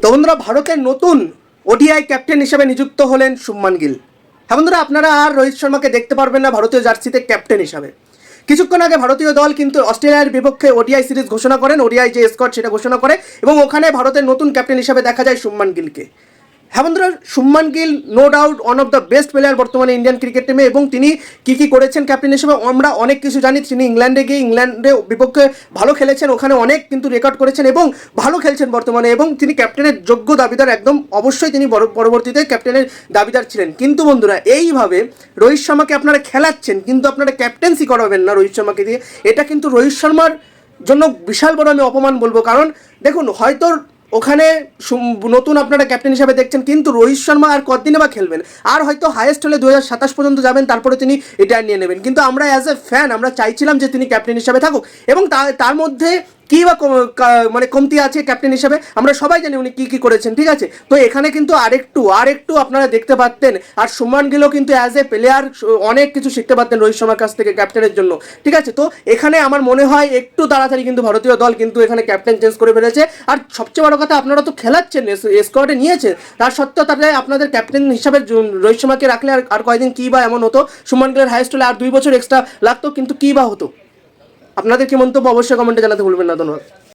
তো বন্ধুরা, ভারতের নতুন ওডিআই ক্যাপ্টেন হিসেবে নিযুক্ত হলেন শুভমান গিল। হ্যাঁ বন্ধুরা, আপনারা আর রোহিত শর্মাকে দেখতে পারবেন না ভারতীয় জার্সিতে ক্যাপ্টেন হিসাবে। কিছুক্ষণ আগে ভারতীয় দল কিন্তু অস্ট্রেলিয়ার বিপক্ষে ওডিআই সিরিজ ঘোষণা করেন, ওডিআই যে স্কোয়াড সেটা ঘোষণা করে, এবং ওখানে ভারতের নতুন ক্যাপ্টেন হিসাবে দেখা যায় শুভমান গিলকে। হ্যাঁ বন্ধুরা, Shubman Gill no doubt one of the best player বর্তমানে ইন্ডিয়ান ক্রিকেট টিমে, এবং তিনি কী করেছেন ক্যাপ্টেন হিসেবে আমরা অনেক কিছু জানি। তিনি ইংল্যান্ডে গিয়ে ইংল্যান্ডের বিপক্ষে ভালো খেলেছেন, ওখানে অনেক কিন্তু রেকর্ড করেছেন এবং ভালো খেলছেন বর্তমানে, এবং তিনি ক্যাপ্টেনের যোগ্য দাবিদার, একদম অবশ্যই তিনি পরবর্তীতে ক্যাপ্টেনের দাবিদার ছিলেন। কিন্তু বন্ধুরা, এইভাবে রোহিত শর্মাকে আপনারা খেলাচ্ছেন, কিন্তু আপনারা ক্যাপ্টেন্সি করাবেন না রোহিত শর্মাকে দিয়ে। এটা কিন্তু রোহিত শর্মার জন্য বিশাল বড় আমি অপমান বলবো। কারণ দেখুন, হয়তো ওখানে নতুন আপনারা ক্যাপ্টেন হিসাবে দেখছেন, কিন্তু রোহিত শর্মা আর কতদিনে বা খেলবেন? আর হয়তো হায়েস্ট হলে 2027 পর্যন্ত যাবেন, তারপরে তিনি রিটায়ার নিয়ে নেবেন। কিন্তু আমরা অ্যাজ এ ফ্যান আমরা চাইছিলাম যে তিনি ক্যাপ্টেন হিসাবে থাকুক, এবং তার মধ্যে কী বা মানে কমতি আছে ক্যাপ্টেন হিসাবে আমরা সবাই জানি উনি কী করেছেন, ঠিক আছে? তো এখানে কিন্তু আরেকটু আপনারা দেখতে পারতেন, আর শুভমান গিলও কিন্তু অ্যাজ এ প্লেয়ার অনেক কিছু শিখতে পারতেন রোহিত শর্মার কাছ থেকে ক্যাপ্টেনের জন্য, ঠিক আছে? তো এখানে আমার মনে হয় একটু তাড়াতাড়ি কিন্তু ভারতীয় দল কিন্তু এখানে ক্যাপ্টেন চেঞ্জ করে ফেলেছে। আর সবচেয়ে বড় কথা, আপনারা তো খেলাচ্ছেন, স্কোয়াডে নিয়েছেন, তার সত্ত্বেও তাহলে আপনাদের ক্যাপ্টেন হিসাবে রোহিত শর্মাকে রাখলে আর কয়দিন কী বা এমন হতো? শুভমান গিলের হাইয়েস্ট হলে আর 2 বছর এক্সট্রা লাগতো, কিন্তু কী বা হতো? আপনাদের কি মন্তব্য অবশ্যই কমেন্টে জানাতে ভুলবেন না। ধন্যবাদ।